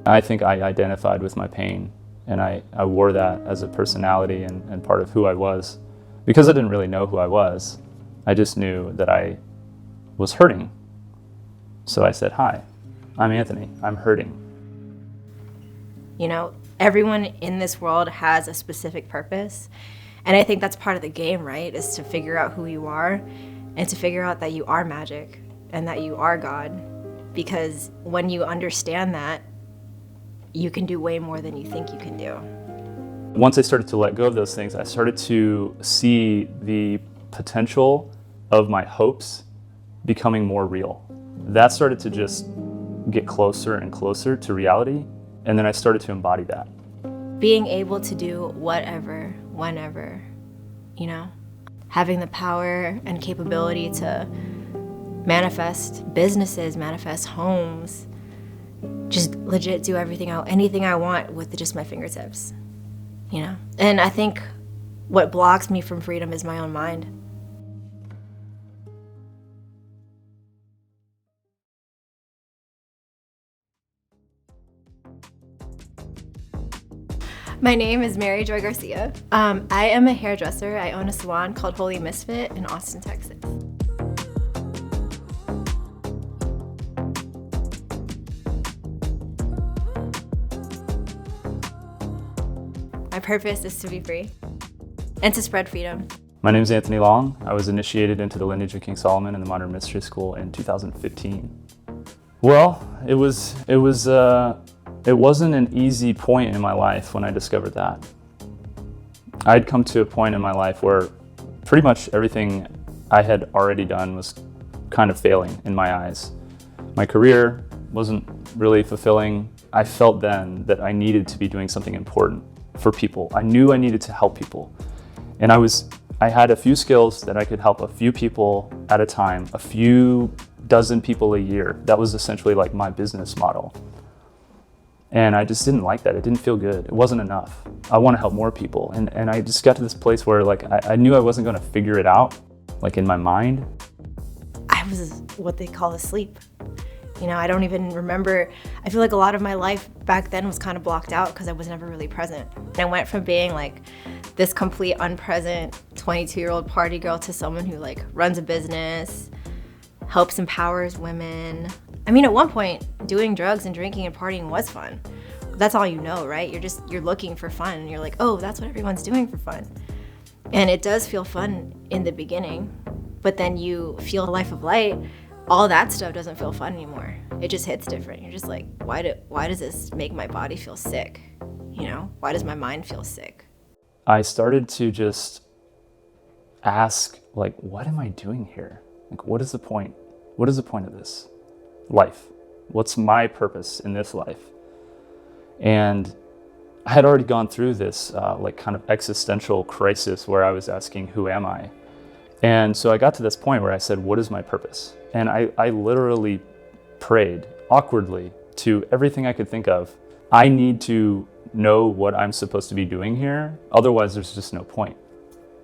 I think I identified with my pain, and I wore that as a personality and part of who I was. Because I didn't really know who I was, I just knew that I was hurting. So I said, "Hi, I'm Anthony, I'm hurting." You know, everyone in this world has a specific purpose. And I think that's part of the game, right? Is to figure out who you are and to figure out that you are magic and that you are God. Because when you understand that, you can do way more than you think you can do. Once I started to let go of those things, I started to see the potential of my hopes becoming more real. That started to just get closer and closer to reality, and then I started to embody that. Being able to do whatever, whenever, you know? Having the power and capability to manifest businesses, manifest homes, just legit do anything I want with just my fingertips, you know? And I think what blocks me from freedom is my own mind. My name is Mary Joy Garcia. I am a hairdresser. I own a salon called Holy Misfit in Austin, Texas. My purpose is to be free and to spread freedom. My name is Anthony Long. I was initiated into the lineage of King Solomon in the Modern Mystery School in 2015. Well, it wasn't an easy point in my life when I discovered that. I'd come to a point in my life where pretty much everything I had already done was kind of failing in my eyes. My career wasn't really fulfilling. I felt then that I needed to be doing something important for people. I knew I needed to help people. And I had a few skills that I could help a few people at a time, a few dozen people a year. That was essentially like my business model. And I just didn't like that. It didn't feel good. It wasn't enough. I want to help more people. And I just got to this place where like I knew I wasn't going to figure it out, like in my mind. I was what they call asleep. You know, I don't even remember. I feel like a lot of my life back then was kind of blocked out because I was never really present. And I went from being like this complete unpresent 22-year-old party girl to someone who like runs a business, helps empowers women. I mean, at one point, doing drugs and drinking and partying was fun. That's all you know, right? You're looking for fun. And you're like, oh, that's what everyone's doing for fun. And it does feel fun in the beginning, but then you feel a life of light. All that stuff doesn't feel fun anymore. It just hits different. You're just like, why does this make my body feel sick? You know, why does my mind feel sick? I started to just ask, like, what am I doing here? Like, what is the point? What is the point of this life? What's my purpose in this life? And I had already gone through this like kind of existential crisis where I was asking, who am I? And so I got to this point where I said, what is my purpose? And I literally prayed awkwardly to everything I could think of. I need to know what I'm supposed to be doing here. Otherwise, there's just no point.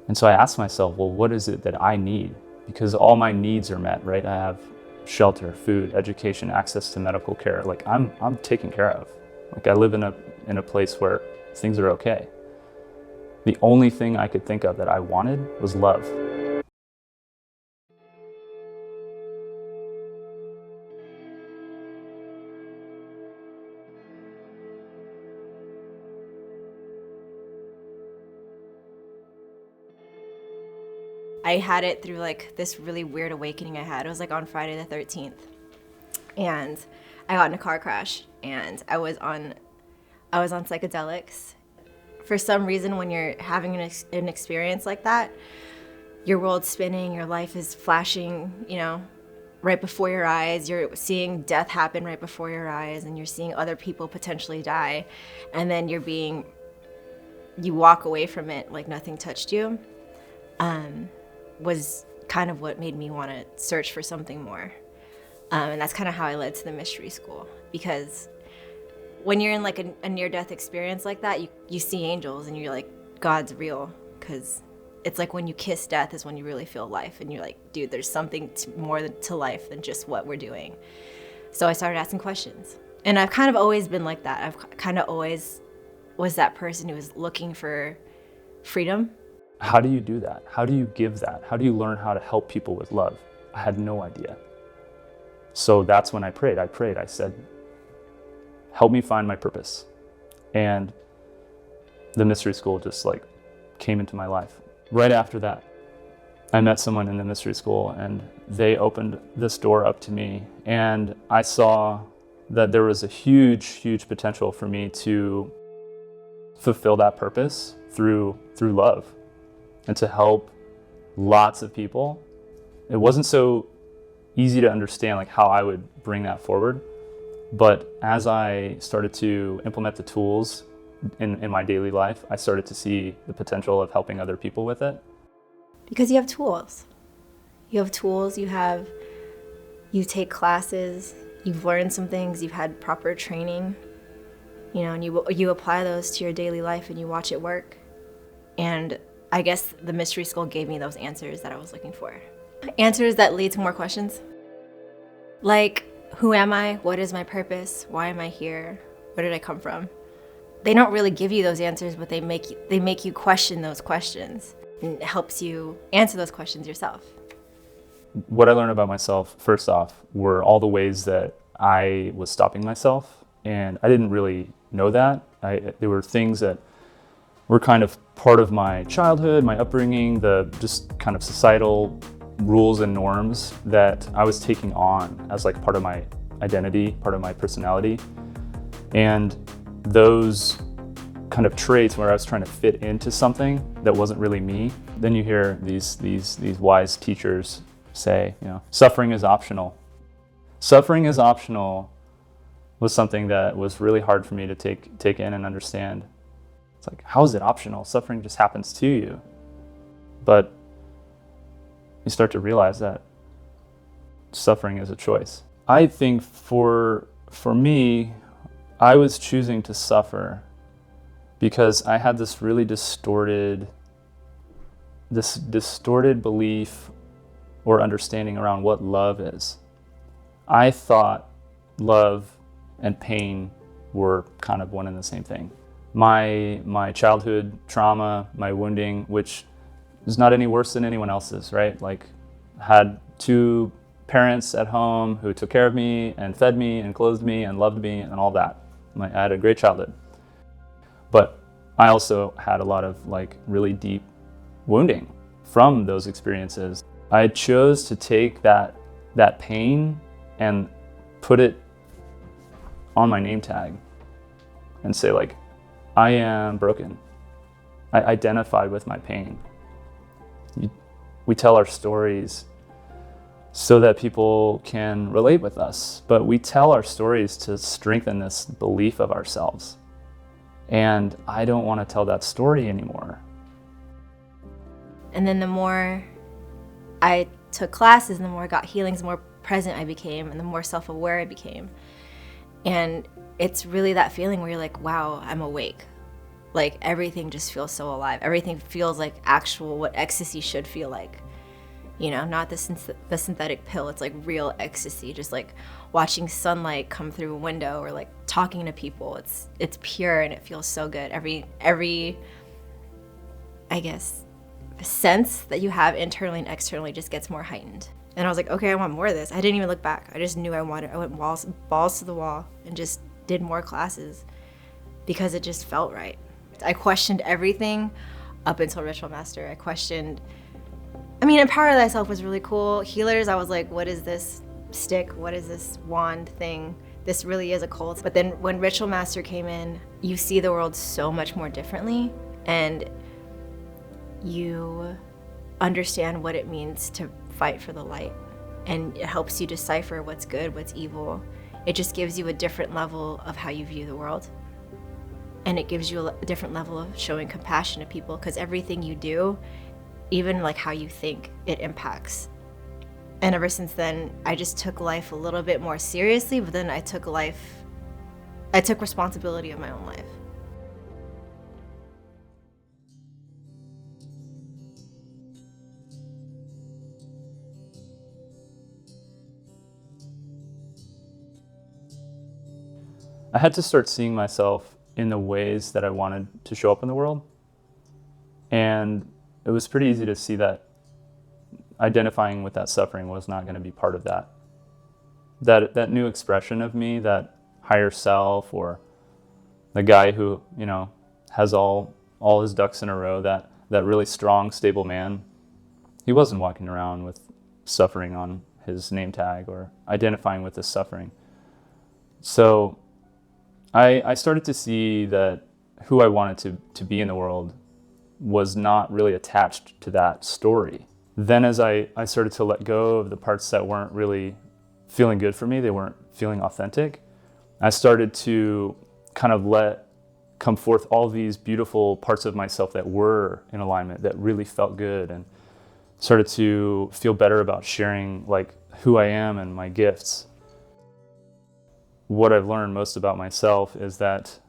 And so I asked myself, well, what is it that I need? Because all my needs are met, right? I have shelter, food, education, access to medical care. Like I'm taken care of. Like I live in a place where things are okay. The only thing I could think of that I wanted was love. I had it through like this really weird awakening I had. It was like on Friday the 13th. And I got in a car crash and I was on psychedelics. For some reason, when you're having an experience like that, your world's spinning, your life is flashing, you know, right before your eyes. You're seeing death happen right before your eyes, and you're seeing other people potentially die. And then you walk away from it like nothing touched you. Was kind of what made me want to search for something more. And that's kind of how I led to the mystery school. Because when you're in like a near-death experience like that, you see angels and you're like, God's real, because it's like when you kiss death is when you really feel life, and you're like, dude, there's something more to life than just what we're doing. So I started asking questions. And I've kind of always been like that. I've kind of always was that person who was looking for freedom. How do you do that? How do you give that? How do you learn how to help people with love? I had no idea. So that's when I prayed. I said, help me find my purpose. And the mystery school just like came into my life. Right after that, I met someone in the mystery school, and they opened this door up to me, and I saw that there was a huge potential for me to fulfill that purpose through love and to help lots of people. It wasn't so easy to understand like how I would bring that forward, but as I started to implement the tools in my daily life, I started to see the potential of helping other people with it. Because you have tools. You take classes, you've learned some things, you've had proper training, and you apply those to your daily life and you watch it work. And I guess the mystery school gave me those answers that I was looking for. Answers that lead to more questions. Like, who am I? What is my purpose? Why am I here? Where did I come from? They don't really give you those answers, but they make you question those questions, and it helps you answer those questions yourself. What I learned about myself, first off, were all the ways that I was stopping myself, and I didn't really know that. There were things that were kind of part of my childhood, my upbringing, the just kind of societal rules and norms that I was taking on as like part of my identity, part of my personality. And those kind of traits where I was trying to fit into something that wasn't really me. Then you hear these wise teachers say, suffering is optional. Suffering is optional was something that was really hard for me to take in and understand. It's like, how is it optional? Suffering just happens to you. But you start to realize that suffering is a choice. I think for me, I was choosing to suffer because I had this really distorted belief or understanding around what love is. I thought love and pain were kind of one and the same thing. My childhood trauma, my wounding, which is not any worse than anyone else's, right? Like, had two parents at home who took care of me and fed me and clothed me and loved me and all that. I had a great childhood. But I also had a lot of like really deep wounding from those experiences. I chose to take that pain and put it on my name tag and say like, I am broken. I identify with my pain. We tell our stories so that people can relate with us, but we tell our stories to strengthen this belief of ourselves. And I don't want to tell that story anymore. And then the more I took classes and the more I got healings, the more present I became and the more self-aware I became. And it's really that feeling where you're like, wow, I'm awake. Like, everything just feels so alive. Everything feels like actual what ecstasy should feel like. Not the synthetic pill. It's like real ecstasy, just like watching sunlight come through a window or like talking to people. It's pure and it feels so good. Every I guess sense that you have internally and externally just gets more heightened. And I was like, okay, I want more of this. I didn't even look back. I just knew I wanted. I went balls to the wall and just did more classes because it just felt right. I questioned everything up until Ritual Master. Empower Thyself was really cool. Healers, I was like, what is this stick? What is this wand thing? This really is a cult. But then when Ritual Master came in, you see the world so much more differently, and you understand what it means to fight for the light. And it helps you decipher what's good, what's evil. It just gives you a different level of how you view the world. And it gives you a different level of showing compassion to people, because everything you do, even like how you think, it impacts. And ever since then, I just took life a little bit more seriously, but then I took responsibility of my own life. I had to start seeing myself in the ways that I wanted to show up in the world. And it was pretty easy to see that identifying with that suffering was not going to be part of that. That new expression of me, that higher self, or the guy who, has all his ducks in a row, that really strong, stable man, he wasn't walking around with suffering on his name tag or identifying with this suffering. So I started to see that who I wanted to be in the world was not really attached to that story. Then as I started to let go of the parts that weren't really feeling good for me, they weren't feeling authentic, I started to kind of let come forth all these beautiful parts of myself that were in alignment, that really felt good, and started to feel better about sharing like who I am and my gifts. What I've learned most about myself is that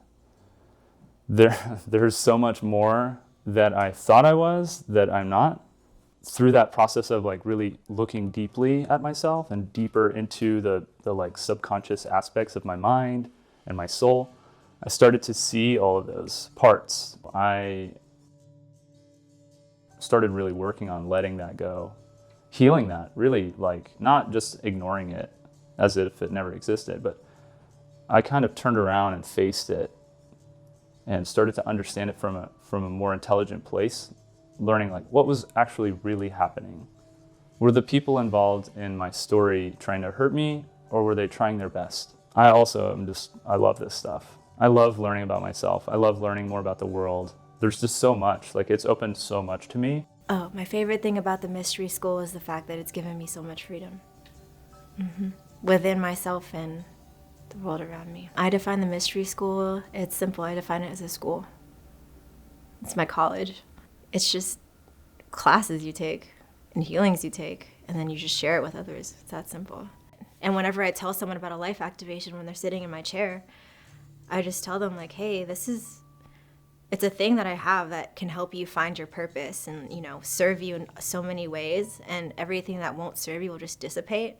there's so much more that I thought I was that I'm not. Through that process of like really looking deeply at myself and deeper into the like subconscious aspects of my mind and my soul, I started to see all of those parts. I started really working on letting that go, healing that, really, like not just ignoring it as if it never existed, but I kind of turned around and faced it and started to understand it from a more intelligent place, learning like what was actually really happening. Were the people involved in my story trying to hurt me, or were they trying their best? I love this stuff. I love learning about myself. I love learning more about the world. There's just so much, like it's opened so much to me. Oh, my favorite thing about the mystery school is the fact that it's given me so much freedom within myself and the world around me. I define the mystery school, it's simple, I define it as a school. It's my college. It's just classes you take and healings you take, and then you just share it with others. It's that simple. And whenever I tell someone about a life activation when they're sitting in my chair, I just tell them like, hey, it's a thing that I have that can help you find your purpose and, serve you in so many ways, and everything that won't serve you will just dissipate.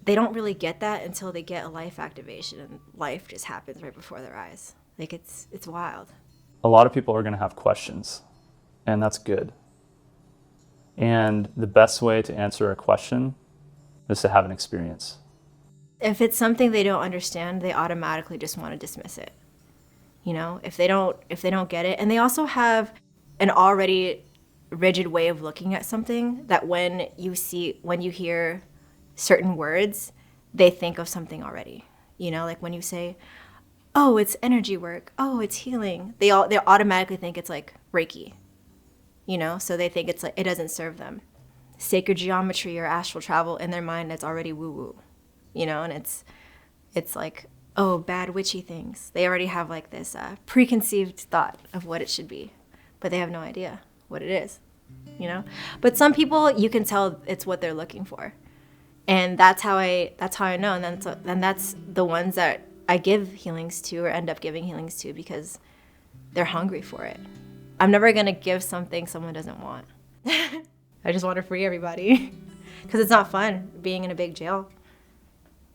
They don't really get that until they get a life activation, and life just happens right before their eyes. Like it's wild. A lot of people are going to have questions, and that's good. And the best way to answer a question is to have an experience. If it's something they don't understand, they automatically just want to dismiss it. If they don't get it, and they also have an already rigid way of looking at something that when you hear certain words, they think of something already. Like when you say, oh, it's energy work, oh, it's healing, they automatically think it's like Reiki, so they think it's like it doesn't serve them. Sacred geometry or astral travel, in their mind, it's already woo-woo, and it's like, oh, bad witchy things. They already have like this preconceived thought of what it should be, but they have no idea what it is, But some people, you can tell it's what they're looking for. And that's how I know. And then that's the ones that I give healings to, or end up giving healings to, because they're hungry for it. I'm never going to give something someone doesn't want. I just want to free everybody because it's not fun being in a big jail.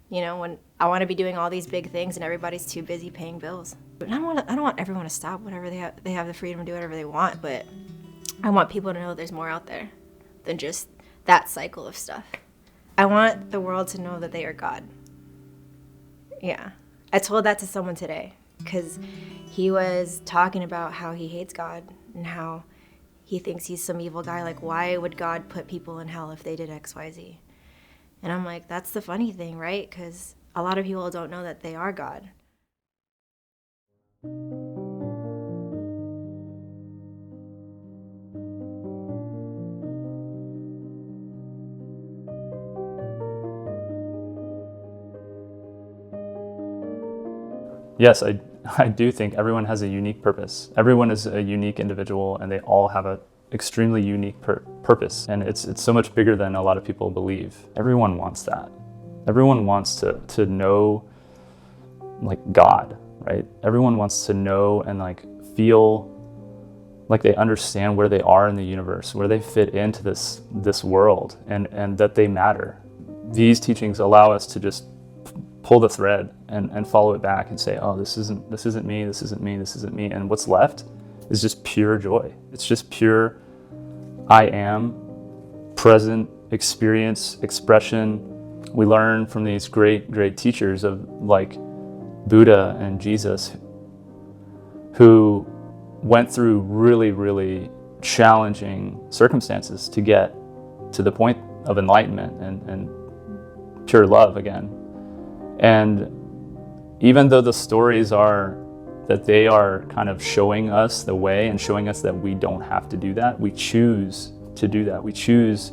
When I want to be doing all these big things and everybody's too busy paying bills. But I don't want everyone to stop whatever they have the freedom to do whatever they want, but I want people to know there's more out there than just that cycle of stuff. I want the world to know that they are God. Yeah. I told that to someone today because he was talking about how he hates God and how he thinks he's some evil guy. Like, why would God put people in hell if they did X, Y, Z? And I'm like, that's the funny thing, right? Because a lot of people don't know that they are God. Yes, I do think everyone has a unique purpose. Everyone is a unique individual, and they all have an extremely unique purpose. And it's so much bigger than a lot of people believe. Everyone wants that. Everyone wants to know like God, right? Everyone wants to know and like feel like they understand where they are in the universe, where they fit into this world, and that they matter. These teachings allow us to just pull the thread and follow it back and say, oh, this isn't me, this isn't me, this isn't me. And what's left is just pure joy. It's just pure I am, present, experience, expression. We learn from these great teachers of like Buddha and Jesus, who went through really challenging circumstances to get to the point of enlightenment and pure love again. And even though the stories are that they are kind of showing us the way and showing us that we don't have to do that, we choose to do that. We choose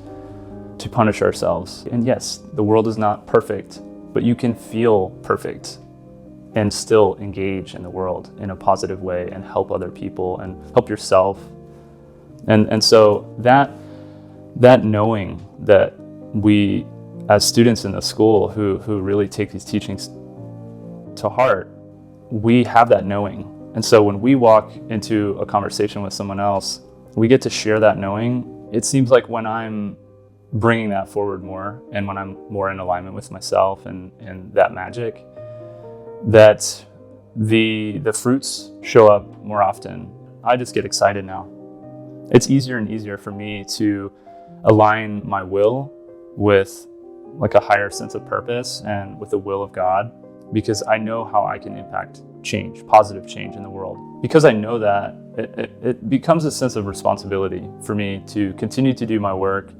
to punish ourselves. And yes, the world is not perfect, but you can feel perfect and still engage in the world in a positive way and help other people and help yourself. And so that knowing that we, as students in the school who really take these teachings to heart, we have that knowing. And so when we walk into a conversation with someone else, we get to share that knowing. It seems like when I'm bringing that forward more, and when I'm more in alignment with myself and that magic, that the fruits show up more often. I just get excited now. It's easier and easier for me to align my will with like a higher sense of purpose and with the will of God, because I know how I can impact change, positive change in the world. Because I know that, it becomes a sense of responsibility for me to continue to do my work,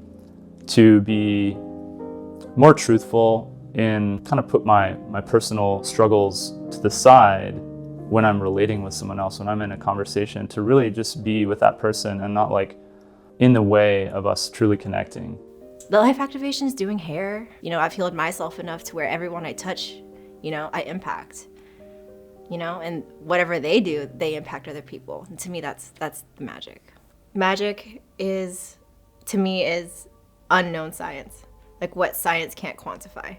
to be more truthful and kind of put my personal struggles to the side when I'm relating with someone else, when I'm in a conversation, to really just be with that person and not like in the way of us truly connecting. The life activation is doing hair. I've healed myself enough to where everyone I touch, I impact, and whatever they do, they impact other people. And to me, that's the magic. Magic is, to me, is unknown science, like what science can't quantify,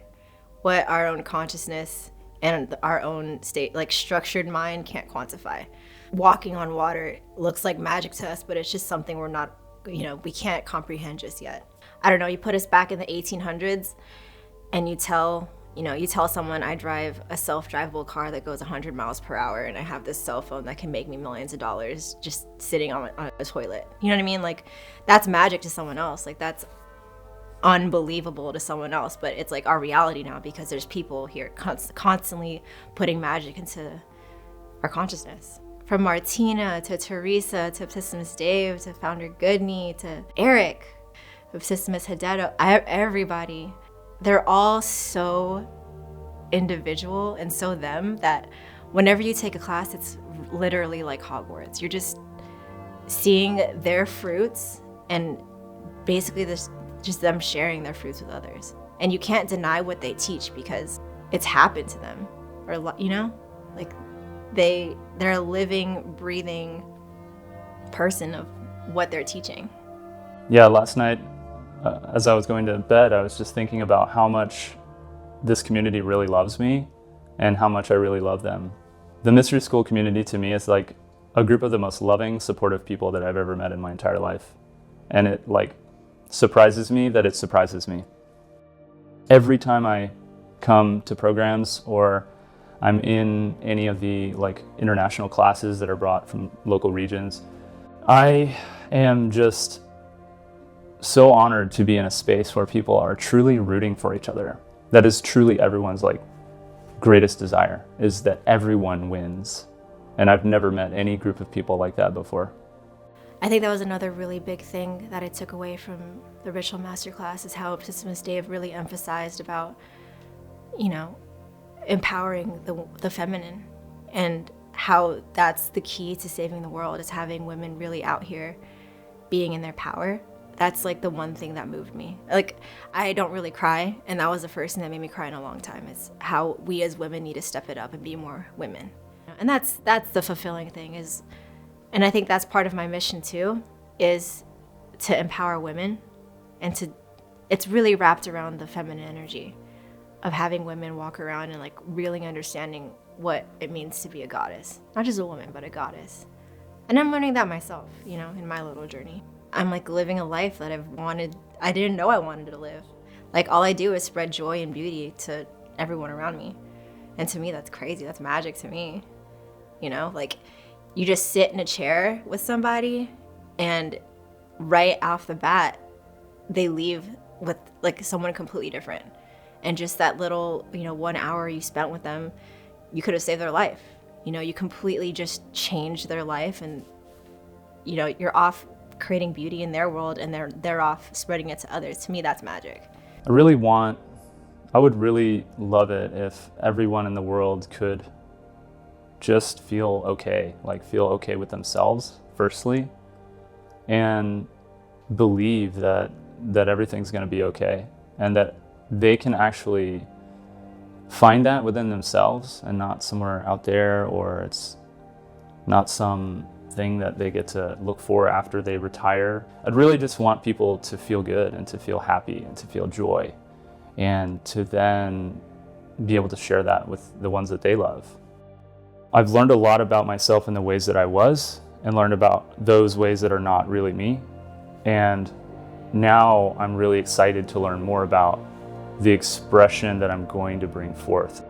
what our own consciousness and our own state, like structured mind, can't quantify. Walking on water looks like magic to us, but it's just something we're not, we can't comprehend just yet. I don't know, you put us back in the 1800s and you tell someone I drive a self-drivable car that goes 100 miles per hour and I have this cell phone that can make me millions of dollars just sitting on a toilet. You know what I mean? Like, that's magic to someone else. Like, that's unbelievable to someone else, but it's like our reality now because there's people here constantly putting magic into our consciousness. From Martina to Teresa to Psistimus Dave to Founder Goodney to Eric of Psistimus Hedetto, everybody, they're all so individual and so them that whenever you take a class, it's literally like Hogwarts. You're just seeing their fruits and basically this just them sharing their fruits with others. And you can't deny what they teach because it's happened to them, or like they're a living, breathing person of what they're teaching. Yeah, last night as I was going to bed, I was just thinking about how much this community really loves me and how much I really love them. The mystery school community to me is like a group of the most loving, supportive people that I've ever met in my entire life. And it like surprises me that it surprises me. Every time I come to programs or I'm in any of the like international classes that are brought from local regions, I am just so honored to be in a space where people are truly rooting for each other. That is truly everyone's like greatest desire, is that everyone wins. And I've never met any group of people like that before. I think that was another really big thing that I took away from the Ritual Masterclass, is how Psistimus Dave really emphasized about, empowering the feminine, and how that's the key to saving the world, is having women really out here being in their power. That's like the one thing that moved me. Like, I don't really cry, and that was the first thing that made me cry in a long time, is how we as women need to step it up and be more women. And that's the fulfilling thing, is, and I think that's part of my mission too, is to empower women, and it's really wrapped around the feminine energy of having women walk around and like really understanding what it means to be a goddess. Not just a woman, but a goddess. And I'm learning that myself, in my little journey. I'm like living a life that I didn't know I wanted to live. Like, all I do is spread joy and beauty to everyone around me. And to me, that's crazy. That's magic to me. You know, like you just sit in a chair with somebody and right off the bat, they leave with like someone completely different. And just that little, 1 hour you spent with them, you could have saved their life. You completely just changed their life, and, you're off creating beauty in their world, and they're off spreading it to others. To me, that's magic. I would really love it if everyone in the world could just feel okay, like feel okay with themselves, firstly, and believe that everything's going to be okay, and that they can actually find that within themselves and not somewhere out there, or it's not some thing that they get to look for after they retire. I'd really just want people to feel good and to feel happy and to feel joy, and to then be able to share that with the ones that they love. I've learned a lot about myself in the ways that I was, and learned about those ways that are not really me. And now I'm really excited to learn more about the expression that I'm going to bring forth.